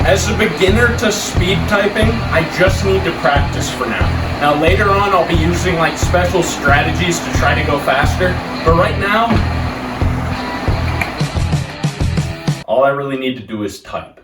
As a beginner to speed typing, I just need to practice for now. Now later on I'll be using like special strategies to try to go faster, but right now, all I really need to do is type.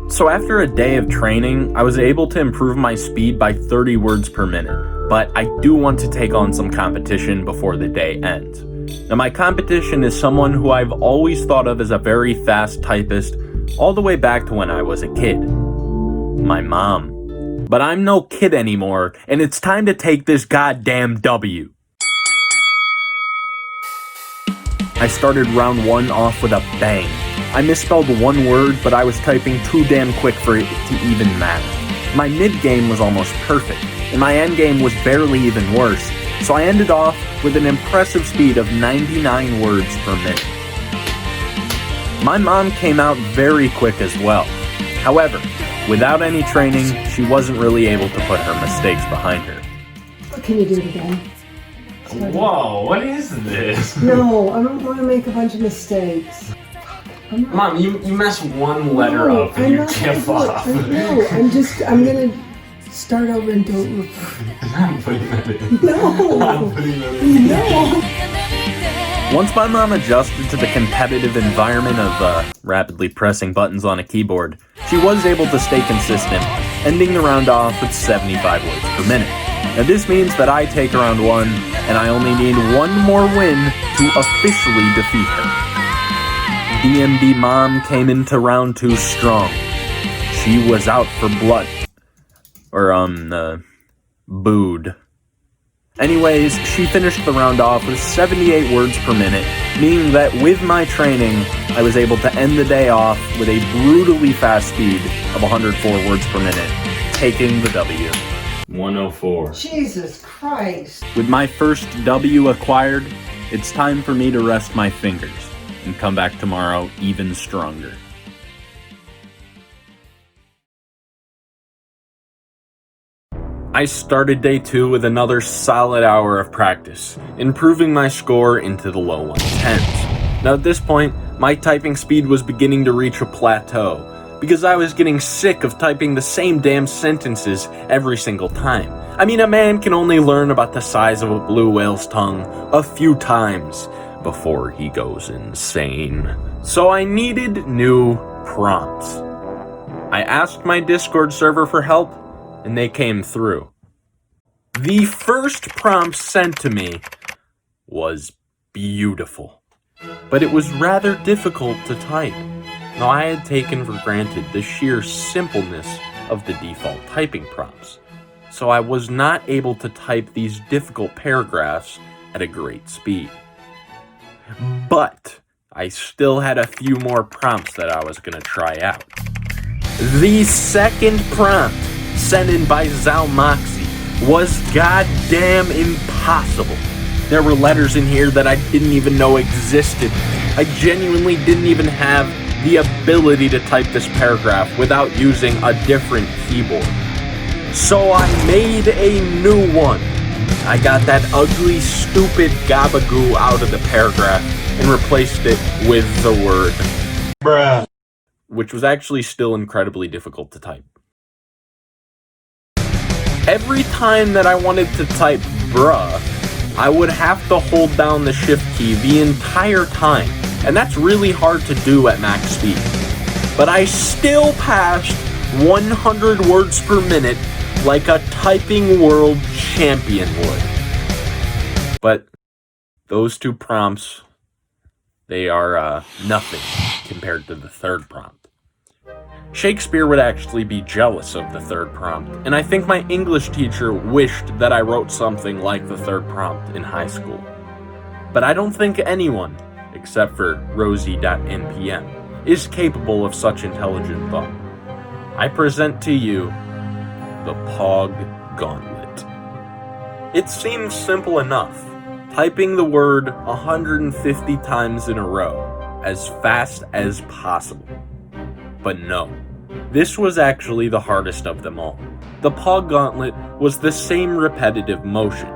So after a day of training, I was able to improve my speed by 30 words per minute, but I do want to take on some competition before the day ends. Now my competition is someone who I've always thought of as a very fast typist, all the way back to when I was a kid. My mom. But I'm no kid anymore, and it's time to take this goddamn W. I started round 1 off with a bang. I misspelled one word, but I was typing too damn quick for it to even matter. My mid-game was almost perfect, and my end-game was barely even worse, so I ended off with an impressive speed of 99 words per minute. My mom came out very quick as well. However, without any training, she wasn't really able to put her mistakes behind her. What can you do today? Whoa, what is this? No, I don't want to make a bunch of mistakes. Mom, you mess one letter up and you give up. No, I'm gonna start over and don't look. I'm putting that in. No! I'm putting that in. No! Once my mom adjusted to the competitive environment of rapidly pressing buttons on a keyboard, she was able to stay consistent, ending the round off with 75 words per minute. Now this means that I take round 1, and I only need one more win to officially defeat her. DMD Mom came into round 2 strong. She was out for blood. Or, booed. Anyways, she finished the round off with 78 words per minute, meaning that with my training, I was able to end the day off with a brutally fast speed of 104 words per minute, taking the W. 104. Jesus Christ. With my first W acquired, it's time for me to rest my fingers and come back tomorrow even stronger. I started day 2 with another solid hour of practice, improving my score into the low 110s. Now at this point, my typing speed was beginning to reach a plateau, because I was getting sick of typing the same damn sentences every single time. I mean, a man can only learn about the size of a blue whale's tongue a few times before he goes insane. So I needed new prompts. I asked my Discord server for help, and they came through. The first prompt sent to me was beautiful, but it was rather difficult to type. Now, I had taken for granted the sheer simpleness of the default typing prompts, so I was not able to type these difficult paragraphs at a great speed. But I still had a few more prompts that I was going to try out. The second prompt, sent in by Zalmoxie, was goddamn impossible. There were letters in here that I didn't even know existed. I genuinely didn't even have the ability to type this paragraph without using a different keyboard. So I made a new one. I got that ugly, stupid gabagoo out of the paragraph and replaced it with the word bruh, which was actually still incredibly difficult to type. Every time that I wanted to type bruh, I would have to hold down the shift key the entire time, and that's really hard to do at max speed. But I still passed 100 words per minute like a typing world champion would. But those two prompts, they are nothing compared to the third prompt. Shakespeare would actually be jealous of the third prompt, and I think my English teacher wished that I wrote something like the third prompt in high school. But I don't think anyone, except for Rosie.npm, is capable of such intelligent thought. I present to you the Pog Gauntlet. It seems simple enough. typing the word 150 times in a row, as fast as possible. But no, this was actually the hardest of them all. The paw gauntlet was the same repetitive motion,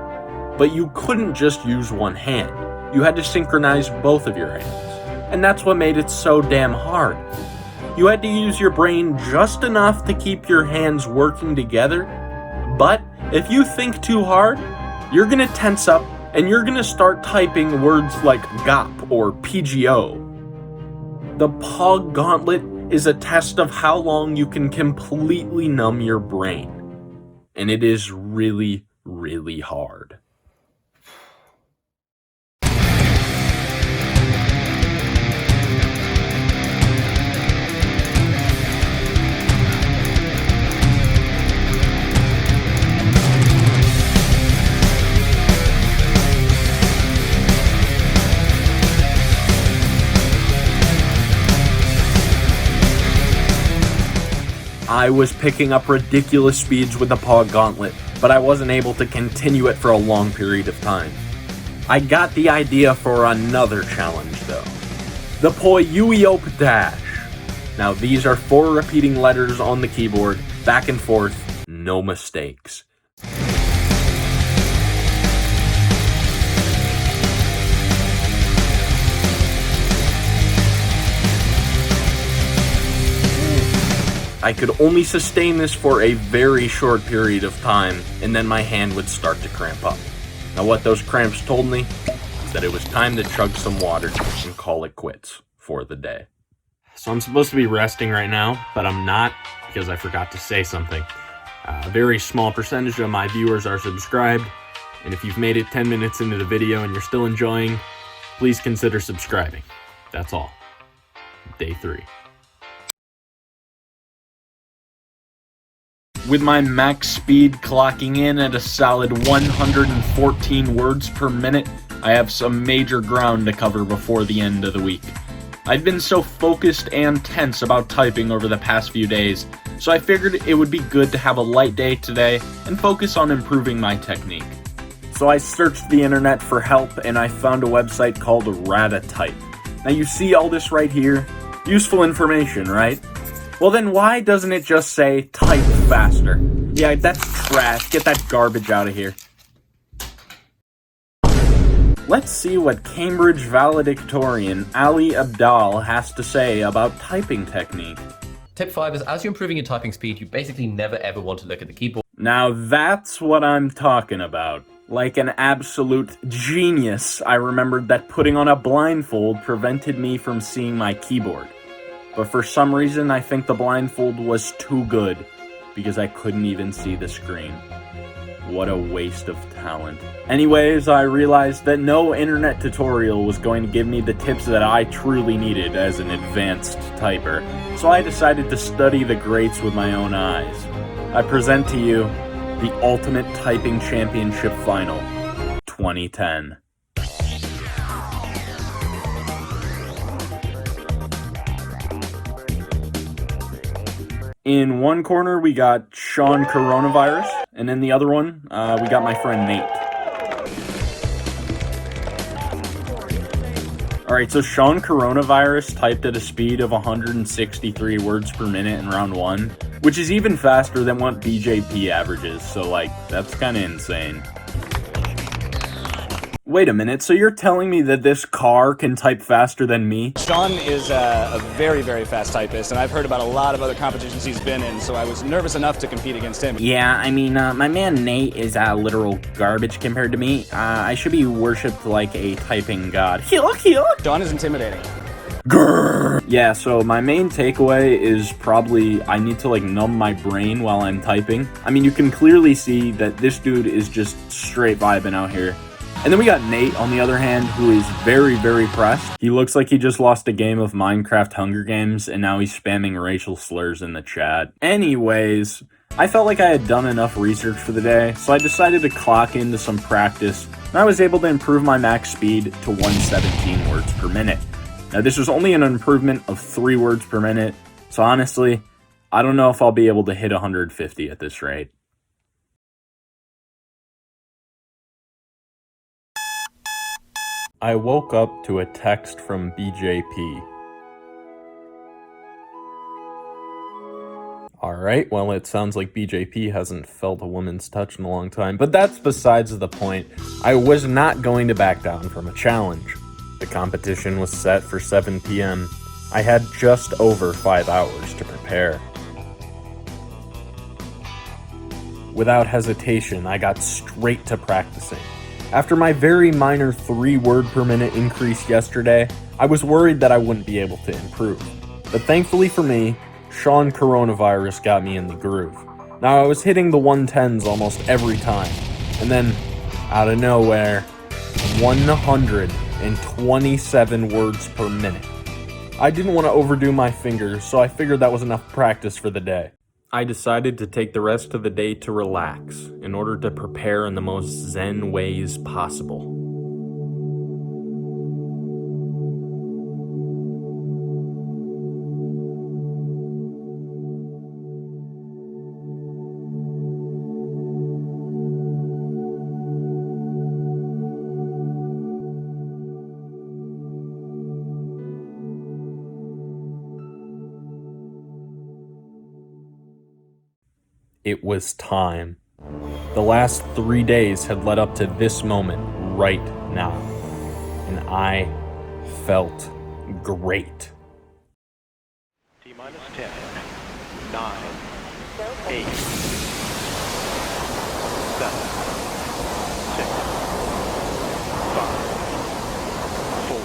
but you couldn't just use one hand. You had to synchronize both of your hands, and that's what made it so damn hard. You had to use your brain just enough to keep your hands working together, but if you think too hard, you're gonna tense up and you're gonna start typing words like GOP or PGO. The paw gauntlet is a test of how long you can completely numb your brain, and it is really, really hard. I was picking up ridiculous speeds with the paw gauntlet, but I wasn't able to continue it for a long period of time. I got the idea for another challenge though. The BJPTypes. Now these are 4 repeating letters on the keyboard, back and forth, no mistakes. I could only sustain this for a very short period of time, and then my hand would start to cramp up. Now what those cramps told me is that it was time to chug some water and call it quits for the day. So I'm supposed to be resting right now, but I'm not because I forgot to say something. A very small percentage of my viewers are subscribed, and if you've made it 10 minutes into the video and you're still enjoying, please consider subscribing. That's all. Day 3. With my max speed clocking in at a solid 114 words per minute, I have some major ground to cover before the end of the week. I've been so focused and tense about typing over the past few days, so I figured it would be good to have a light day today and focus on improving my technique. So I searched the internet for help and I found a website called Type. Now you see all this right here? Useful information, right? Well then why doesn't it just say type faster? Yeah, that's trash. Get that garbage out of here. Let's see what Cambridge valedictorian Ali Abdal has to say about typing technique. Tip 5 is as you're improving your typing speed, you basically never ever want to look at the keyboard. Now that's what I'm talking about. Like an absolute genius, I remembered that putting on a blindfold prevented me from seeing my keyboard. But for some reason, I think the blindfold was too good, because I couldn't even see the screen. What a waste of talent. Anyways, I realized that no internet tutorial was going to give me the tips that I truly needed as an advanced typer, so I decided to study the greats with my own eyes. I present to you the Ultimate Typing Championship Final 2010. In one corner, we got Sean Coronavirus, and in the other one, we got my friend Nate. Alright, so Sean Coronavirus typed at a speed of 163 words per minute in round 1, which is even faster than what BJP averages, so like, that's kinda insane. Wait a minute, so you're telling me that this car can type faster than me? Sean is a very, very fast typist, and I've heard about a lot of other competitions he's been in, so I was nervous enough to compete against him. Yeah, I mean, my man Nate is literal garbage compared to me. I should be worshipped like a typing god. Sean is intimidating. Grrr. Yeah, so my main takeaway is probably I need to like numb my brain while I'm typing. I mean, you can clearly see that this dude is just straight vibing out here. And then we got Nate, on the other hand, who is very, very pressed. He looks like he just lost a game of Minecraft Hunger Games, and now he's spamming racial slurs in the chat. Anyways, I felt like I had done enough research for the day, so I decided to clock into some practice, and I was able to improve my max speed to 117 words per minute. Now, this was only an improvement of 3 words per minute, so honestly, I don't know if I'll be able to hit 150 at this rate. I woke up to a text from BJP. Alright, well, it sounds like BJP hasn't felt a woman's touch in a long time, but that's besides the point. I was not going to back down from a challenge. The competition was set for 7 p.m. I had just over 5 hours to prepare. Without hesitation, I got straight to practicing. After my very minor 3 word per minute increase yesterday, I was worried that I wouldn't be able to improve. But thankfully for me, Sean Coronavirus got me in the groove. Now I was hitting the 110s almost every time, and then, out of nowhere, 127 words per minute. I didn't want to overdo my fingers, so I figured that was enough practice for the day. I decided to take the rest of the day to relax, in order to prepare in the most zen ways possible. It was time. The last 3 days had led up to this moment right now, and I felt great. T-minus 10, 9, 8, 7, 6, 5, 4,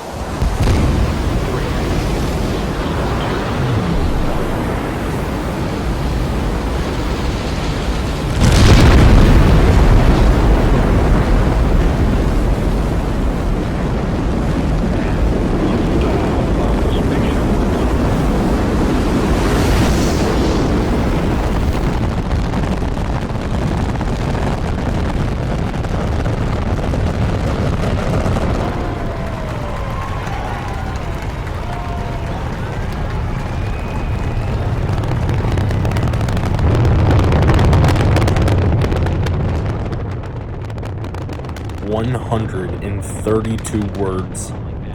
132 words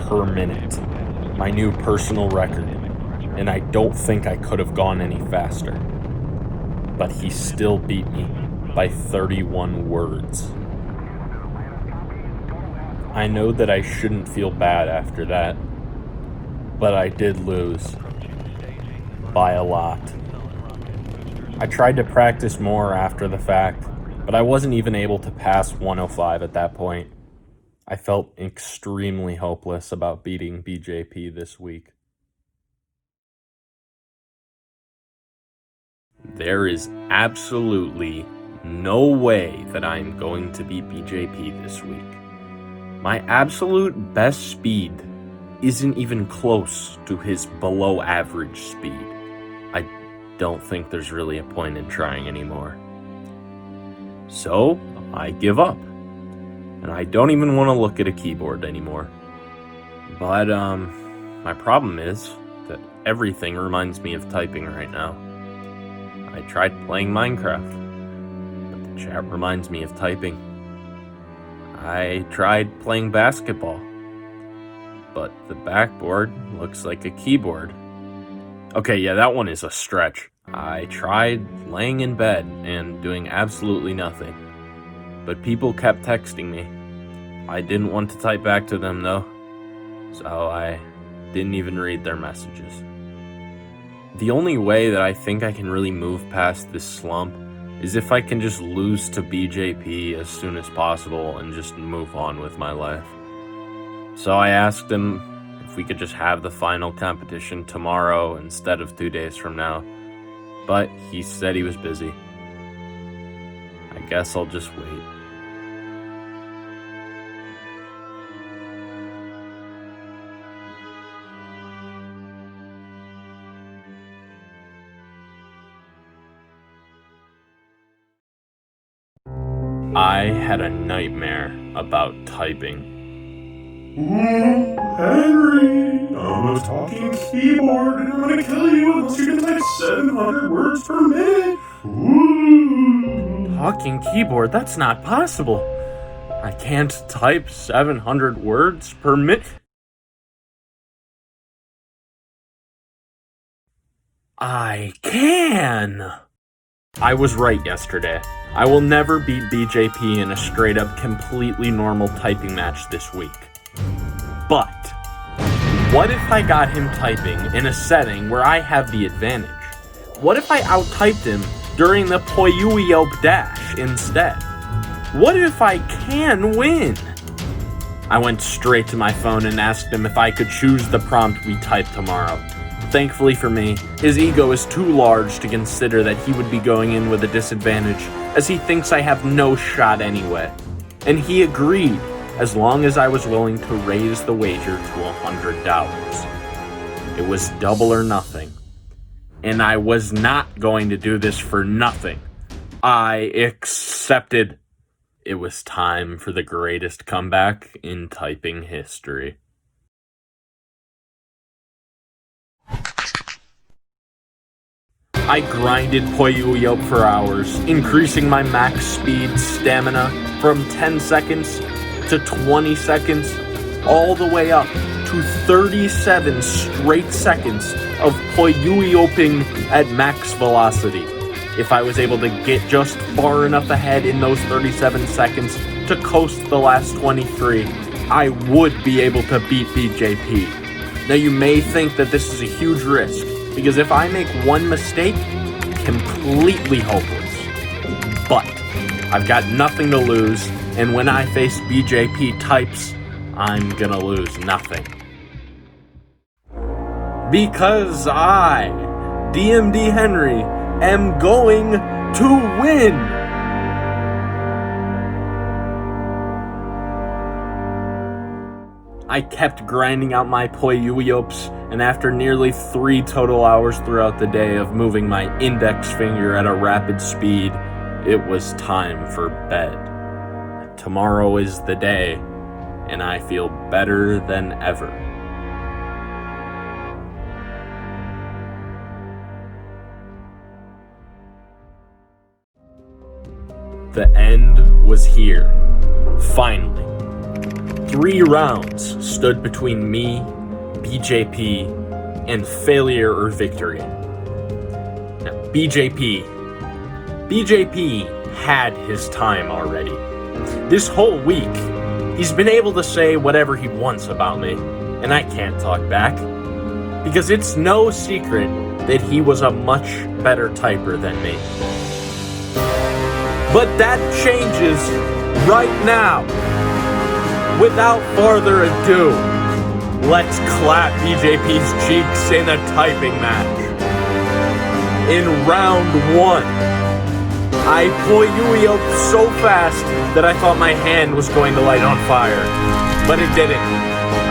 per minute. My new personal record. And I don't think I could have gone any faster. But he still beat me by 31 words. I know that I shouldn't feel bad after that, but I did lose. By a lot. I tried to practice more after the fact, but I wasn't even able to pass 105 at that point. I felt extremely hopeless about beating BJP this week. There is absolutely no way that I'm going to beat BJP this week. My absolute best speed isn't even close to his below average speed. I don't think there's really a point in trying anymore. So, I give up. And I don't even want to look at a keyboard anymore. But, my problem is that everything reminds me of typing right now. I tried playing Minecraft, but the chat reminds me of typing. I tried playing basketball, but the backboard looks like a keyboard. Okay, yeah, that one is a stretch. I tried laying in bed and doing absolutely nothing, but people kept texting me. I didn't want to type back to them though, so I didn't even read their messages. The only way that I think I can really move past this slump is if I can just lose to BJP as soon as possible and just move on with my life. So I asked him if we could just have the final competition tomorrow instead of 2 days from now, but he said he was busy. I guess I'll just wait. I had a nightmare about typing. Henry, I'm a talking keyboard and I'm gonna kill you unless you can type 700 words per minute. Ooh. Talking keyboard? That's not possible. I can't type 700 words per minute. I can! I was right yesterday. I will never beat BJP in a straight up completely normal typing match this week. But what if I got him typing in a setting where I have the advantage? What if I out-typed him during the Poyuiop dash instead? What if I can win? I went straight to my phone and asked him if I could choose the prompt we type tomorrow. Thankfully for me, his ego is too large to consider that he would be going in with a disadvantage, as he thinks I have no shot anyway. And he agreed, as long as I was willing to raise the wager to $100. It was double or nothing. And I was not going to do this for nothing. I accepted. It was time for the greatest comeback in typing history. I grinded Poyuiop for hours, increasing my max speed stamina from 10 seconds to 20 seconds, all the way up to 37 straight seconds of Poyuioping at max velocity. If I was able to get just far enough ahead in those 37 seconds to coast the last 23, I would be able to beat BJP. Now you may think that this is a huge risk, because if I make one mistake, completely hopeless. But I've got nothing to lose, and when I face BJPTypes, I'm gonna lose nothing. Because I, DMD Henry, am going to win! I kept grinding out my Poyuiops, and after nearly 3 total hours throughout the day of moving my index finger at a rapid speed, it was time for bed. Tomorrow is the day, and I feel better than ever. The end was here, finally. 3 rounds stood between me, BJP, and failure or victory. Now, BJP had his time already. This whole week, he's been able to say whatever he wants about me, and I can't talk back. Because it's no secret that he was a much better typer than me. But that changes right now. Without further ado, let's clap BJP's cheeks in a typing match. In round 1, I Poyuioped so fast that I thought my hand was going to light on fire. But it didn't.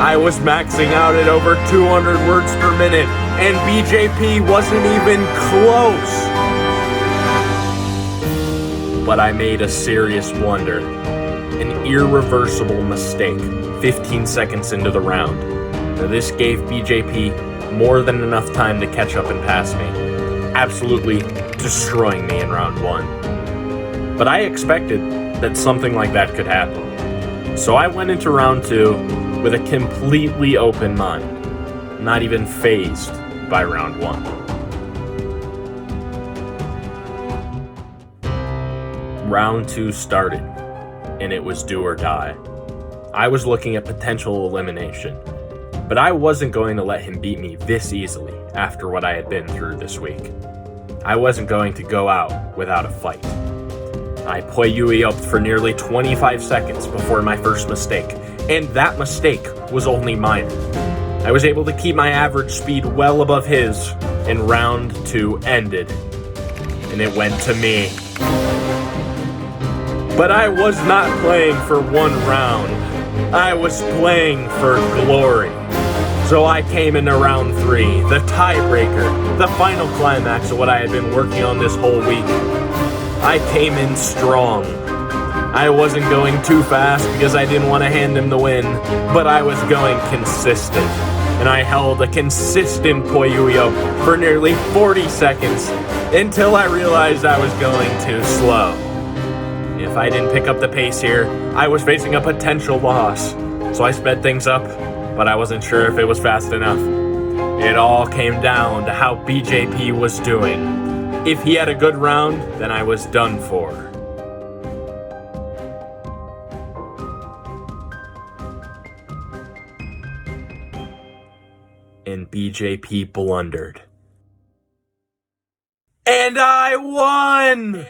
I was maxing out at over 200 words per minute, and BJP wasn't even close. But I made a serious blunder. An irreversible mistake 15 seconds into the round. Now, this gave BJP more than enough time to catch up and pass me, absolutely destroying me in round 1. But I expected that something like that could happen. So I went into round 2 with a completely open mind, not even fazed by round 1. Round 2 started, and it was do or die. I was looking at potential elimination, but I wasn't going to let him beat me this easily after what I had been through this week. I wasn't going to go out without a fight. I Poyuioped for nearly 25 seconds before my first mistake, and that mistake was only minor. I was able to keep my average speed well above his, and round 2 ended, and it went to me. But I was not playing for 1 round. I was playing for glory. So I came into round 3, the tiebreaker, the final climax of what I had been working on this whole week. I came in strong. I wasn't going too fast because I didn't want to hand him the win, but I was going consistent. And I held a consistent Poyuiop for nearly 40 seconds until I realized I was going too slow. if I didn't pick up the pace here, I was facing a potential loss. So I sped things up, but I wasn't sure if it was fast enough. It all came down to how BJP was doing. If he had a good round, then I was done for. And BJP blundered. And I won!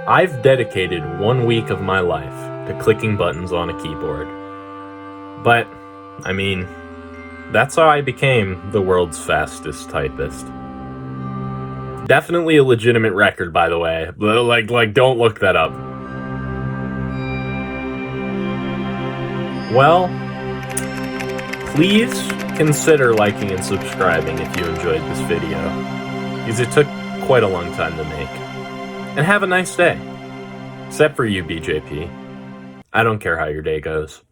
I've dedicated 1 week of my life to clicking buttons on a keyboard. But, I mean, that's how I became the world's fastest typist. Definitely a legitimate record, by the way. Like, don't look that up. Well, please consider liking and subscribing if you enjoyed this video, because it took quite a long time to make. And have a nice day. Except for you, BJP. I don't care how your day goes.